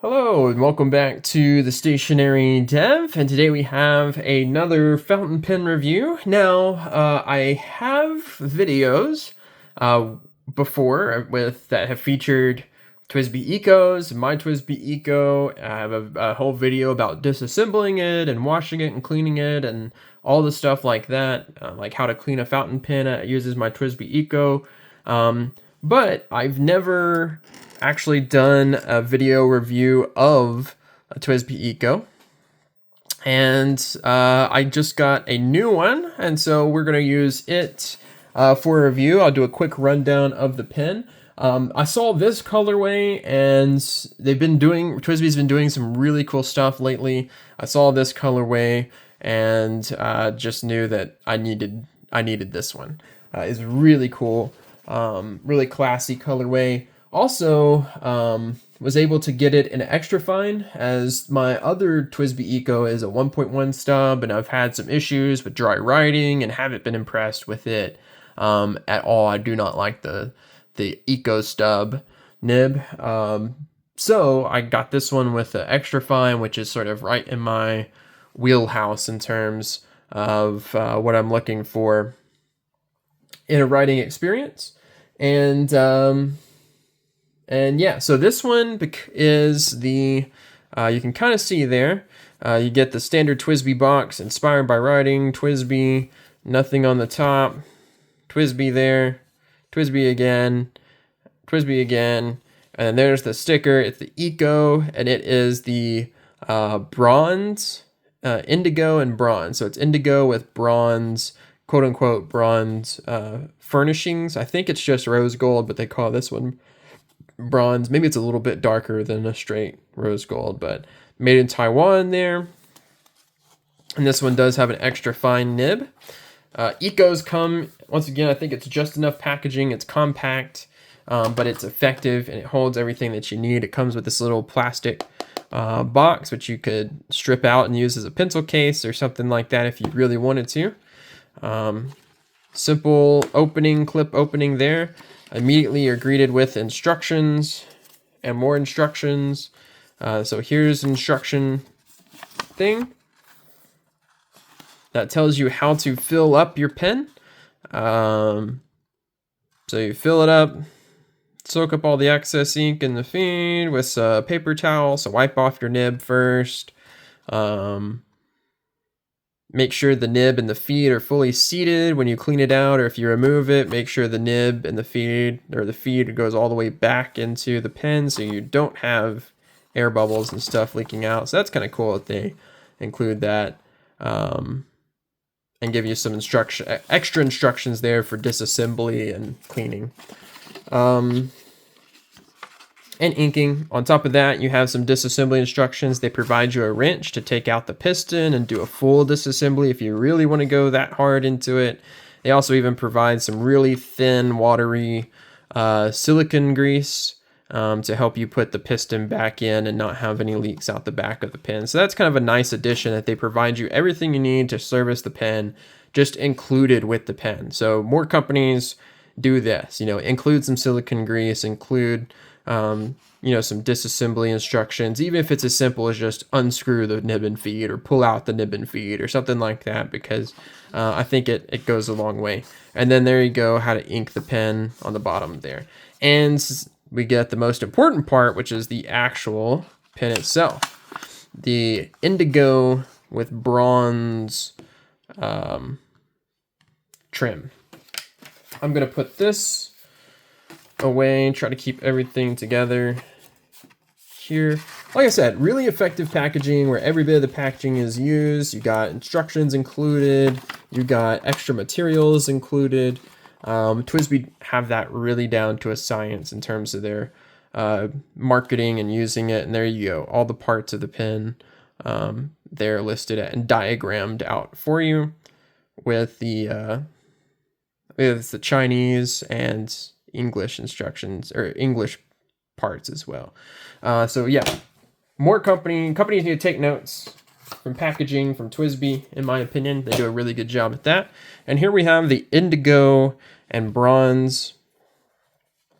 Hello and welcome back to the Stationary Dev, and today we have another fountain pen review. Now, I have videos before that have featured TWSBI ECOs, my TWSBI ECO. I have a whole video about disassembling it and washing it and cleaning it and all the stuff like that, like how to clean a fountain pen. It uses my TWSBI ECO, but I've never actually done a video review of a TWSBI ECO, and I just got a new one, and so we're going to use it for a review. I'll do a quick rundown of the pen. I saw this colorway, and TWSBI's been doing some really cool stuff lately. I saw this colorway and just knew that I needed this one. It's really cool, really classy colorway. Also, was able to get it in extra fine, as my other TWSBI ECO is a 1.1 stub, and I've had some issues with dry writing and haven't been impressed with it at all. I do not like the ECO stub nib. So I got this one with the extra fine, which is sort of right in my wheelhouse in terms of what I'm looking for in a writing experience. And yeah, so this one is the, you can kind of see there, you get the standard TWSBI box, inspired by writing, TWSBI, nothing on the top, TWSBI there, TWSBI again, and there's the sticker. It's the ECO, and it is the bronze, indigo and bronze. So it's indigo with bronze, quote unquote, bronze furnishings. I think it's just rose gold, but they call this one bronze. Maybe it's a little bit darker than a straight rose gold, but made in Taiwan there. And this one does have an extra fine nib. ECOs come, once again, I think it's just enough packaging. It's compact, but it's effective, and it holds everything that you need. It comes with this little plastic box, which you could strip out and use as a pencil case or something like that if you really wanted to. Simple opening, clip opening there. Immediately you're greeted with instructions and more instructions. So here's an instruction thing that tells you how to fill up your pen. So you fill it up, soak up all the excess ink in the feed with a paper towel. So wipe off your nib first. Make sure the nib and the feed are fully seated when you clean it out, or if you remove it, make sure the nib and the feed, or the feed, goes all the way back into the pen so you don't have air bubbles and stuff leaking out. So that's kind of cool that they include that, and give you some extra instructions there for disassembly and cleaning. And inking. On top of that, you have some disassembly instructions. They provide you a wrench to take out the piston and do a full disassembly if you really want to go that hard into it. They also even provide some really thin, watery silicone grease to help you put the piston back in and not have any leaks out the back of the pen. So that's kind of a nice addition, that they provide you everything you need to service the pen, just included with the pen. So more companies do this, include some silicone grease, include some disassembly instructions, even if it's as simple as just unscrew the nib and feed or pull out the nib and feed or something like that, because I think it goes a long way. And then there you go, how to ink the pen on the bottom there. And we get the most important part, which is the actual pen itself. The indigo with bronze trim. I'm going to put this away and try to keep everything together here. Like I said, really effective packaging where every bit of the packaging is used. You got instructions included. You got extra materials included. TWSBI have that really down to a science in terms of their marketing and using it. And there you go. All the parts of the pen, they're listed and diagrammed out for you with the Chinese and English instructions, or English parts as well. So yeah, more companies need to take notes from packaging from TWSBI, in my opinion. They do a really good job at that. And here we have the indigo and bronze.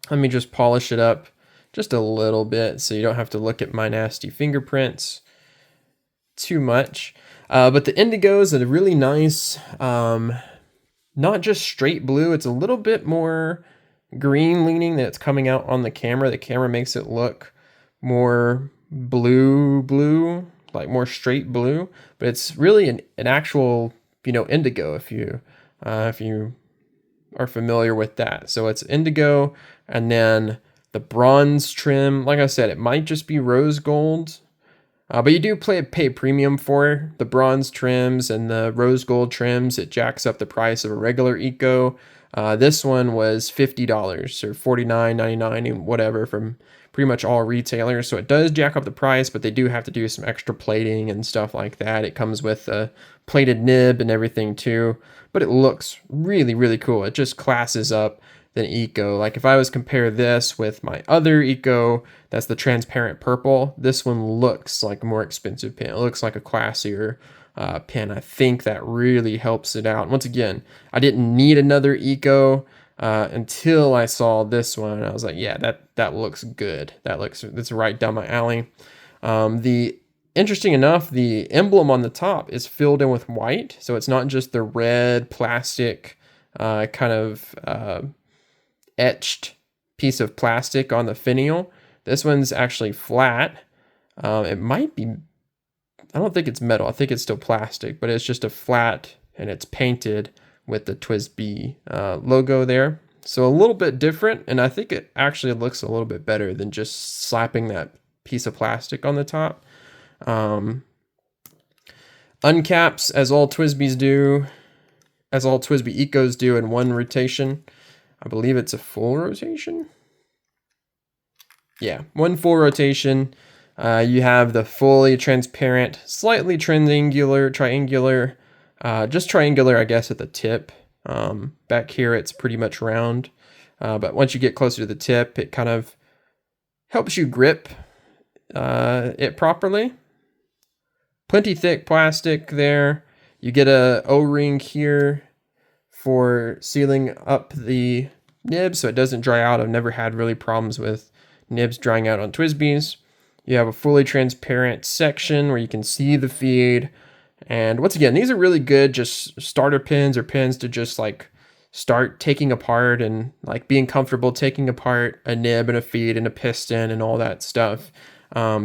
Let me just polish it up just a little bit, so you don't have to look at my nasty fingerprints too much. But the Indigo is a really nice, not just straight blue, it's a little bit more green leaning that's coming out on the camera. The camera makes it look more blue, like more straight blue, but it's really an actual, indigo if you are familiar with that. So it's indigo, and then the bronze trim, like I said, it might just be rose gold, but you do pay premium for the bronze trims and the rose gold trims. It jacks up the price of a regular Eco. This one was $50 or $49.99 and whatever from pretty much all retailers. So it does jack up the price, but they do have to do some extra plating and stuff like that. It comes with a plated nib and everything too, but it looks really, really cool. It just classes up than Eco. Like if I was compare this with my other Eco, that's the transparent purple, this one looks like a more expensive pen. It looks like a classier pen. I think that really helps it out. Once again, I didn't need another Eco until I saw this one. I was like, yeah, that looks good. That's right down my alley. Interesting enough, the emblem on the top is filled in with white, so it's not just the red plastic kind of etched piece of plastic on the finial. This one's actually flat. It might be, I don't think it's metal. I think it's still plastic, but it's just a flat, and it's painted with the TWSBI logo there. So a little bit different, and I think it actually looks a little bit better than just slapping that piece of plastic on the top. Uncaps, as all TWSBIs do, as all TWSBI Ecos do, in one rotation. I believe it's a full rotation. Yeah, one full rotation. You have the fully transparent, slightly triangular, just triangular, I guess, at the tip. Back here, it's pretty much round. But once you get closer to the tip, it kind of helps you grip it properly. Plenty thick plastic there. You get a O-ring here for sealing up the nib so it doesn't dry out. I've never had really problems with nibs drying out on TWSBIs. You have a fully transparent section where you can see the feed. And once again, these are really good just starter pins or pins to just like start taking apart and like being comfortable taking apart a nib and a feed and a piston and all that stuff.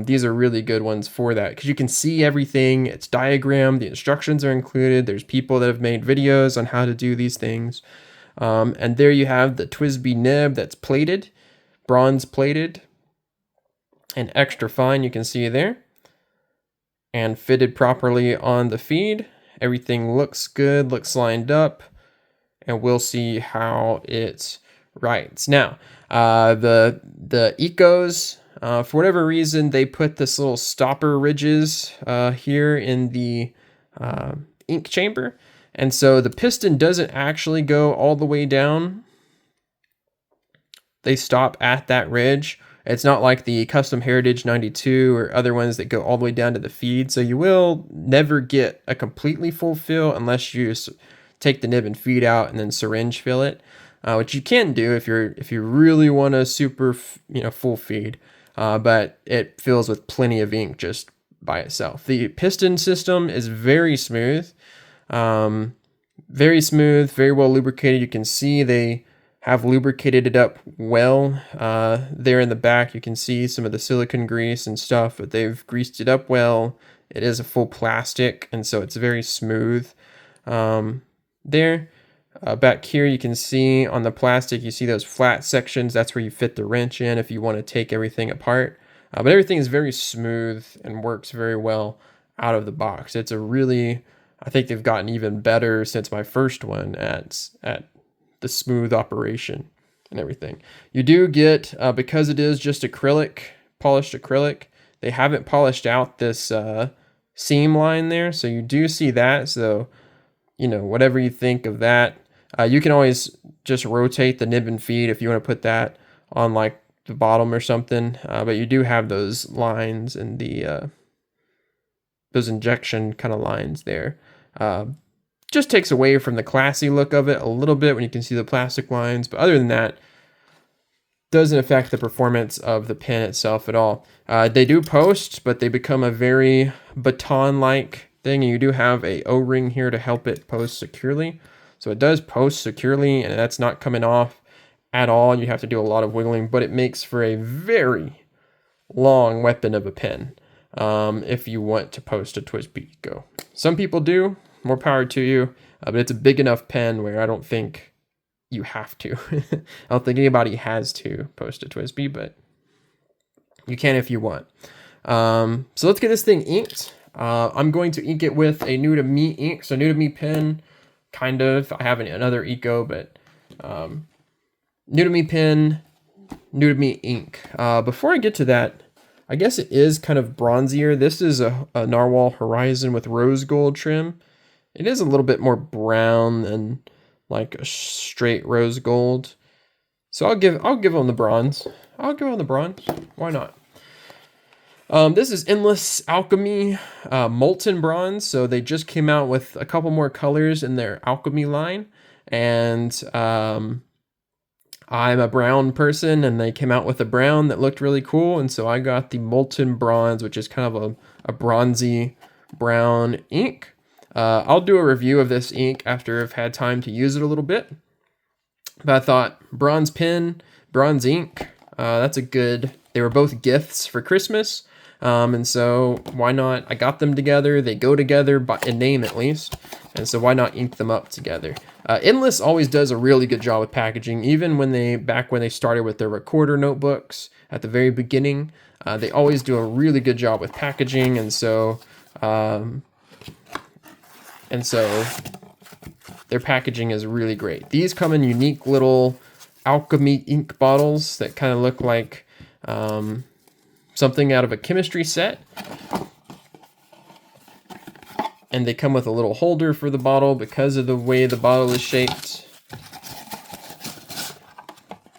These are really good ones for that because you can see everything. It's diagrammed. The instructions are included. There's people that have made videos on how to do these things. And there you have the TWSBI nib that's plated, bronze plated, and extra fine. You can see there, and fitted properly on the feed. Everything looks good, looks lined up, and we'll see how it writes. Now, the Ecos. For whatever reason, they put this little stopper ridges here in the ink chamber. And so the piston doesn't actually go all the way down. They stop at that ridge. It's not like the Custom Heritage 92 or other ones that go all the way down to the feed. So you will never get a completely full fill unless you take the nib and feed out and then syringe fill it, which you can do if you really want a super full feed. But it fills with plenty of ink just by itself. The piston system is very smooth, very well lubricated. You can see they have lubricated it up well. There in the back, you can see some of the silicone grease and stuff, but they've greased it up well. It is a full plastic, and so it's very smooth. There. Back here, you can see on the plastic, you see those flat sections. That's where you fit the wrench in if you want to take everything apart. But everything is very smooth and works very well out of the box. It's a really, I think they've gotten even better since my first one at the smooth operation and everything. You do get, because it is just acrylic, polished acrylic, they haven't polished out this seam line there. So you do see that. So, whatever you think of that, you can always just rotate the nib and feed if you want to put that on like the bottom or something. But you do have those lines and those injection kind of lines there. Just takes away from the classy look of it a little bit when you can see the plastic lines. But other than that, doesn't affect the performance of the pen itself at all. They do post, but they become a very baton-like thing, and you do have a O-ring here to help it post securely. So it does post securely, and that's not coming off at all. You have to do a lot of wiggling, but it makes for a very long weapon of a pen if you want to post a TWSBI ECO. Some people do, more power to you, but it's a big enough pen where I don't think you have to. I don't think anybody has to post a TWSBI, but you can if you want. So let's get this thing inked. I'm going to ink it with a new to me ink. So new to me pen, kind of. I have another eco, but new to me pen, new to me ink. Before I get to that, I guess it is kind of bronzier. This is a Narwhal Horizon with rose gold trim. It is a little bit more brown than like a straight rose gold. So I'll give them the bronze. I'll give them the bronze. Why not? This is Endless Alchemy Molten Bonze. So they just came out with a couple more colors in their alchemy line. And I'm a brown person, and they came out with a brown that looked really cool. And so I got the Molten Bonze, which is kind of a bronzy brown ink. I'll do a review of this ink after I've had time to use it a little bit. But I thought bronze pen, bronze ink, that's a good, they were both gifts for Christmas. And so why not? I got them together. They go together in name at least. And so why not ink them up together? Endless always does a really good job with packaging. Even back when they started with their recorder notebooks at the very beginning, they always do a really good job with packaging. And so their packaging is really great. These come in unique little alchemy ink bottles that kind of look like something out of a chemistry set. And they come with a little holder for the bottle because of the way the bottle is shaped.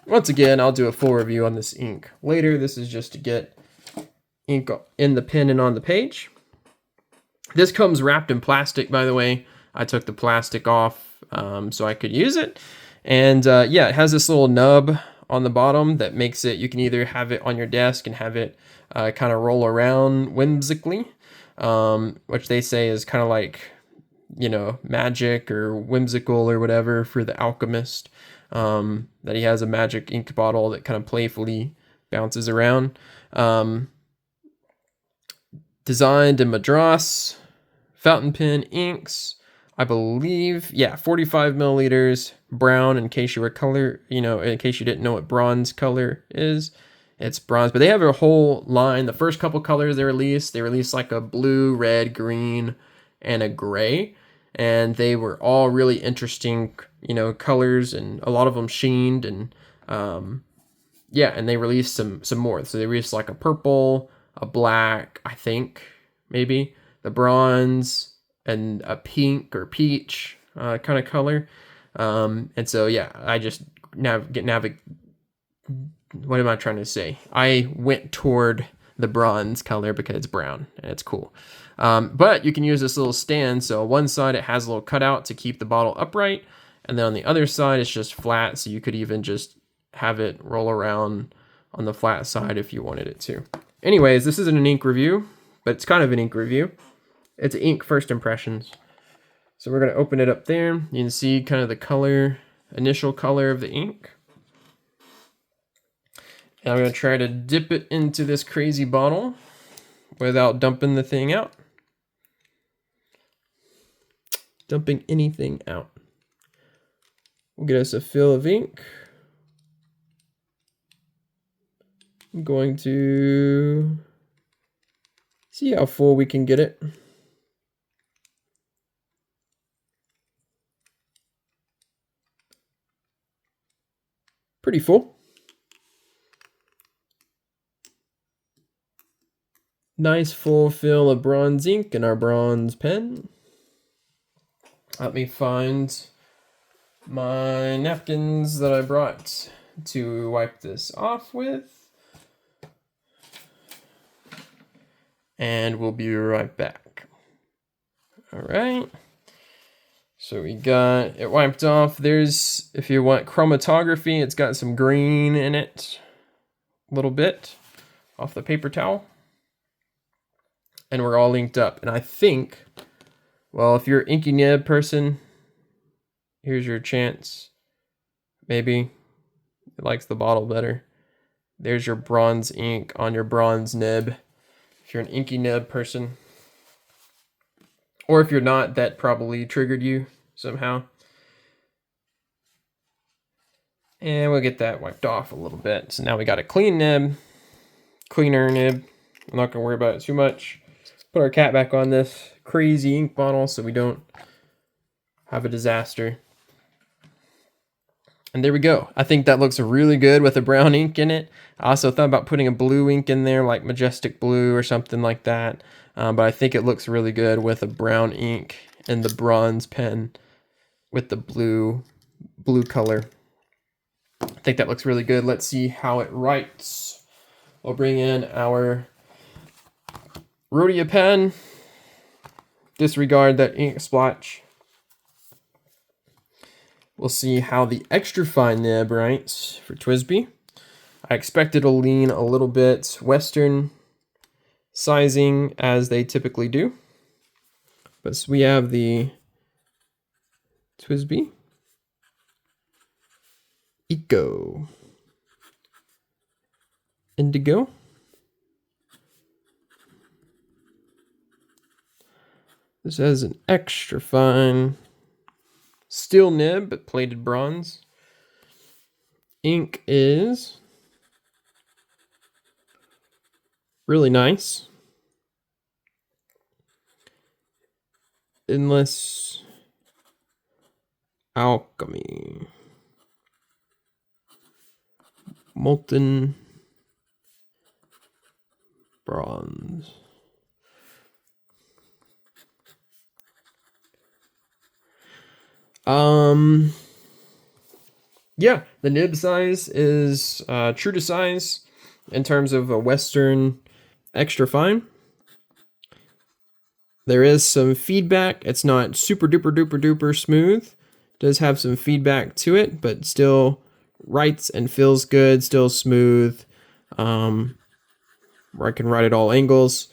Once again, I'll do a full review on this ink later. This is just to get ink in the pen and on the page. This comes wrapped in plastic, by the way. I took the plastic off so I could use it. And yeah, it has this little nub on the bottom that makes it, you can either have it on your desk and have it kind of roll around whimsically, which they say is kind of like, you know, magic or whimsical or whatever for the alchemist, that he has a magic ink bottle that kind of playfully bounces around. Designed in Madras, fountain pen inks, I believe, yeah, 45 milliliters, brown, in case you were in case you didn't know what bronze color is, it's bronze. But they have a whole line. The first couple colors they released like a blue, red, green, and a gray. And they were all really interesting, you know, colors, and a lot of them sheened, and yeah, and they released some more. So they released like a purple, a black, I think, maybe, the bronze, and a pink or peach kind of color. And so, yeah, I just what am I trying to say? I went toward the bronze color because it's brown and it's cool. But you can use this little stand. So on one side, it has a little cutout to keep the bottle upright. And then on the other side, it's just flat. So you could even just have it roll around on the flat side if you wanted it to. Anyways, this isn't an ink review, but it's kind of an ink review. It's ink first impressions. So we're going to open it up there. You can see kind of the color, initial color of the ink. And I'm going to try to dip it into this crazy bottle without dumping the thing out. Dumping anything out. We'll get us a fill of ink. I'm going to see how full we can get it. Pretty full. Nice full fill of bronze ink in our bronze pen. Let me find my napkins that I brought to wipe this off with. And we'll be right back. All right. So we got it wiped off. There's, if you want chromatography, it's got some green in it, a little bit off the paper towel. And we're all linked up. And I think, well, if you're an inky nib person, here's your chance. Maybe it likes the bottle better. There's your bronze ink on your bronze nib. If you're an inky nib person. Or if you're not, that probably triggered you somehow. And we'll get that wiped off a little bit. So now we got a clean nib, cleaner nib. I'm not gonna worry about it too much. Put our cap back on this crazy ink bottle so we don't have a disaster. And there we go. I think that looks really good with a brown ink in it. I also thought about putting a blue ink in there, like Majestic Blue or something like that. But I think it looks really good with a brown ink and the bronze pen with the blue color. I think that looks really good. Let's see how it writes. We'll bring in our Rhodia pen. Disregard that ink splotch. We'll see how the extra fine nib writes for TWSBI. I expect it'll lean a little bit Western sizing as they typically do. But so we have the TWSBI ECO Indigo. This has an extra fine steel nib, but plated bronze. Ink is really nice. Endless Alchemy Molten Bonze. Yeah, the nib size is true to size in terms of a Western extra fine. There is some feedback. It's not super duper duper duper smooth. It does have some feedback to it, but still writes and feels good, still smooth. Where I can write at all angles.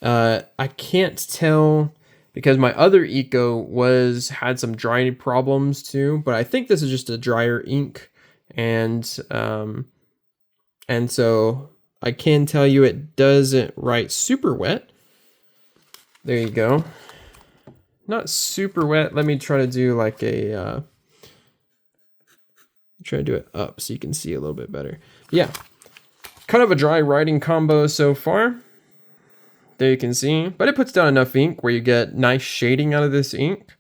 I can't tell because my other Eco had some dry problems too, but I think this is just a drier ink, and so I can tell you it doesn't write super wet. There you go. Not super wet. Let me try to do like a try to do it up so you can see a little bit better. Yeah, kind of a dry writing combo so far. There you can see, but it puts down enough ink where you get nice shading out of this ink.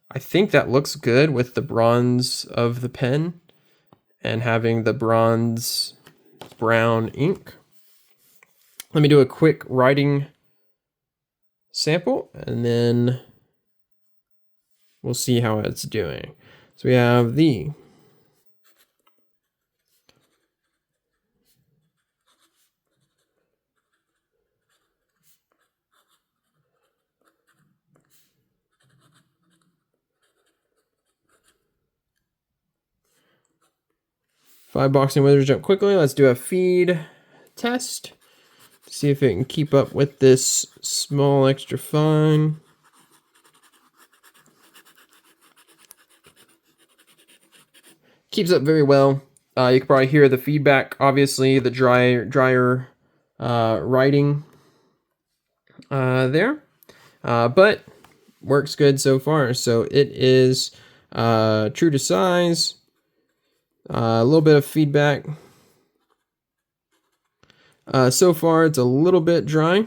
I think that looks good with the bronze of the pen and having the bronze brown ink. Let me do a quick writing sample and then we'll see how it's doing. So we have the Five boxing wizards jump quickly. Let's do a feed test. See if it can keep up with this small extra fine. Keeps up very well. You can probably hear the feedback. Obviously, the drier writing there, but works good so far. So it is true to size. A little bit of feedback. So far, it's a little bit dry.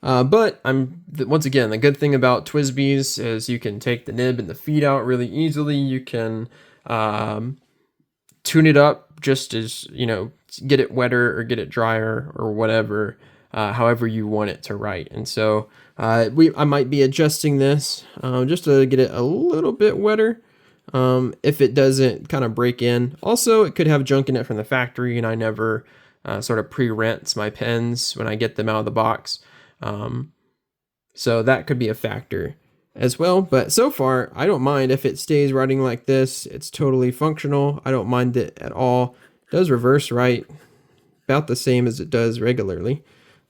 But once again, the good thing about TWSBIs is you can take the nib and the feed out really easily. You can tune it up just as, get it wetter or get it drier or whatever, however you want it to write. And so I might be adjusting this just to get it a little bit wetter. If it doesn't kind of break in. Also, it could have junk in it from the factory, and I never sort of pre-rinse my pens when I get them out of the box. So that could be a factor. as well. But so far, I don't mind if it stays writing like this. It's totally functional. I don't mind it at all. It does reverse write about the same as it does regularly.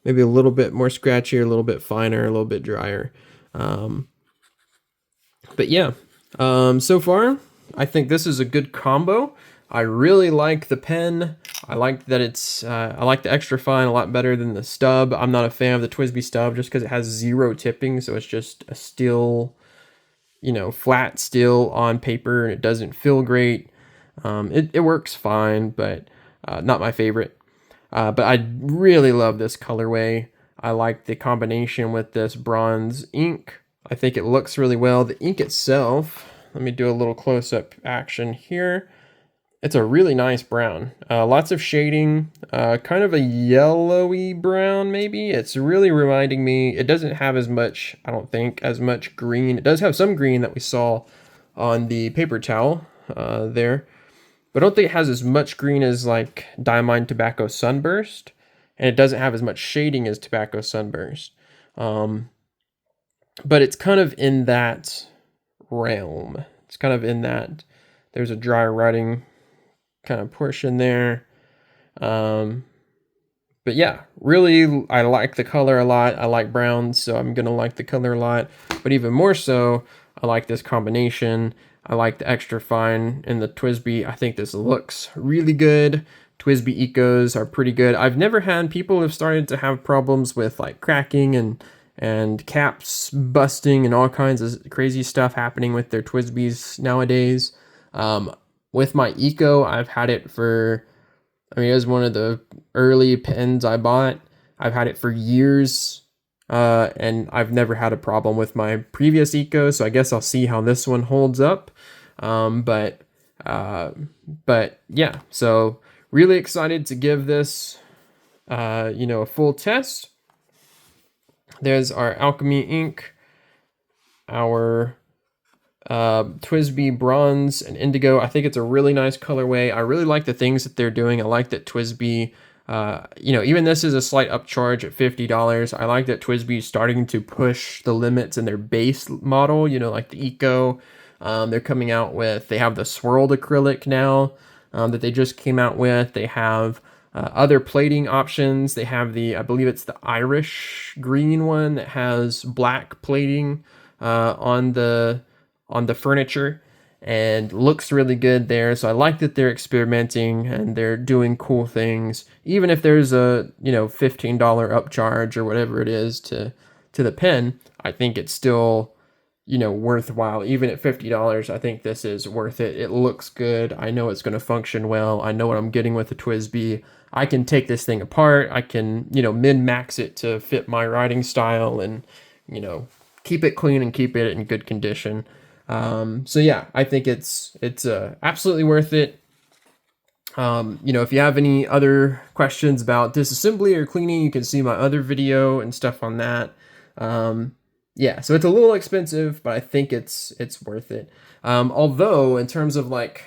Maybe a little bit more scratchier, a little bit finer, a little bit drier. But yeah, so far, I think this is a good combo. I really like the pen. I like that it's, I like the extra fine a lot better than the stub. I'm not a fan of the TWSBI stub just because it has 0 tipping, so it's just a steel, you know, flat steel on paper, and it doesn't feel great. It works fine, but not my favorite. But I really love this colorway. I like the combination with this bronze ink. I think it looks really well. The ink itself, let me do a little close-up action here. It's a really nice brown. Lots of shading, kind of a yellowy brown maybe. It's really reminding me, it doesn't have as much, I don't think, as much green. It does have some green that we saw on the paper towel there. But I don't think it has as much green as like Diamond Tobacco Sunburst. And it doesn't have as much shading as Tobacco Sunburst. But it's kind of in that realm. It's kind of in that, there's a dry writing kind of portion there. But yeah, really, I like the color a lot. I like browns, so I'm gonna like the color a lot. But even more so, I like this combination. I like the extra fine in the TWSBI. I think this looks really good. TWSBI Ecos are pretty good. I've never had people have started to have problems with like cracking and caps busting and all kinds of crazy stuff happening with their TWSBIs nowadays. With my Eco, I've had it for, I mean, it was one of the early pens I bought. I've had it for years, and I've never had a problem with my previous Eco, so I guess I'll see how this one holds up. But yeah, so really excited to give this, you know, a full test. There's our Alchemy ink, our TWSBI Bronze and Indigo. I think it's a really nice colorway. I really like the things that they're doing. I like that TWSBI, you know, even this is a slight upcharge at $50. I like that TWSBI is starting to push the limits in their base model, you know, like the Eco. They're coming out with, they have the swirled acrylic now that they just came out with. They have other plating options. They have the, I believe it's the Irish green one that has black plating on the furniture and looks really good there. So I like that they're experimenting and they're doing cool things, even if there's a, you know, $15 upcharge or whatever it is to the pen. I think it's still, you know, worthwhile. Even at $50, I think this is worth it. It looks good. I know it's going to function well. I know what I'm getting with the TWSBI. I can take this thing apart. I can, you know, min-max it to fit my writing style and, you know, keep it clean and keep it in good condition. So yeah, I think it's absolutely worth it. You know, if you have any other questions about disassembly or cleaning, you can see my other video and stuff on that. Yeah, so it's a little expensive, but I think it's worth it. Although in terms of like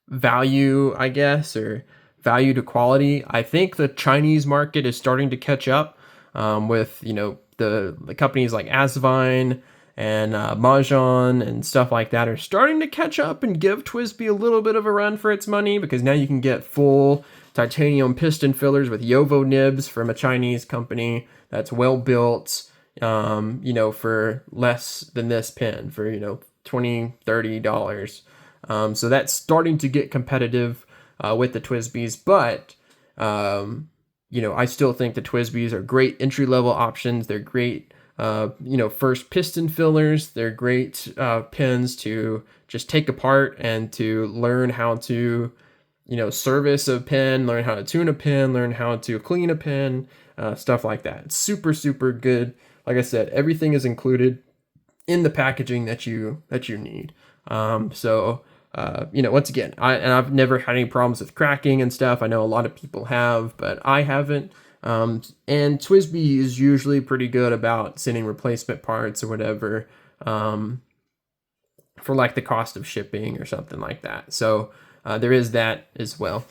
value, I guess, or value to quality, I think the Chinese market is starting to catch up with, you know, the companies like Asvine and Mahjong and stuff like that are starting to catch up and give TWSBI a little bit of a run for its money, because now you can get full titanium piston fillers with Yovo nibs from a Chinese company that's well built, you know, for less than this pen, for, you know, $20-$30. So that's starting to get competitive with the TWSBIs, but you know, I still think the TWSBIs are great entry-level options. They're great, you know, first piston fillers. They're great pens to just take apart and to learn how to, you know, service a pen, learn how to tune a pen, learn how to clean a pen, stuff like that. It's super, super good. Like I said, everything is included in the packaging that you need. So you know, once again, I've never had any problems with cracking and stuff. I know a lot of people have, but I haven't. And TWSBI is usually pretty good about sending replacement parts or whatever, for like the cost of shipping or something like that. So there is that as well.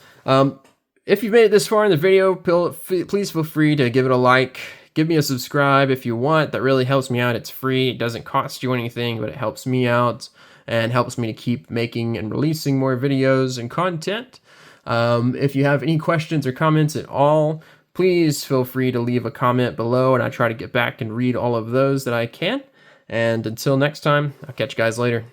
If you've made it this far in the video, please feel free to give it a like, give me a subscribe if you want. That really helps me out. It's free. It doesn't cost you anything, but it helps me out and helps me to keep making and releasing more videos and content. If you have any questions or comments at all, please feel free to leave a comment below, and I try to get back and read all of those that I can. And until next time, I'll catch you guys later.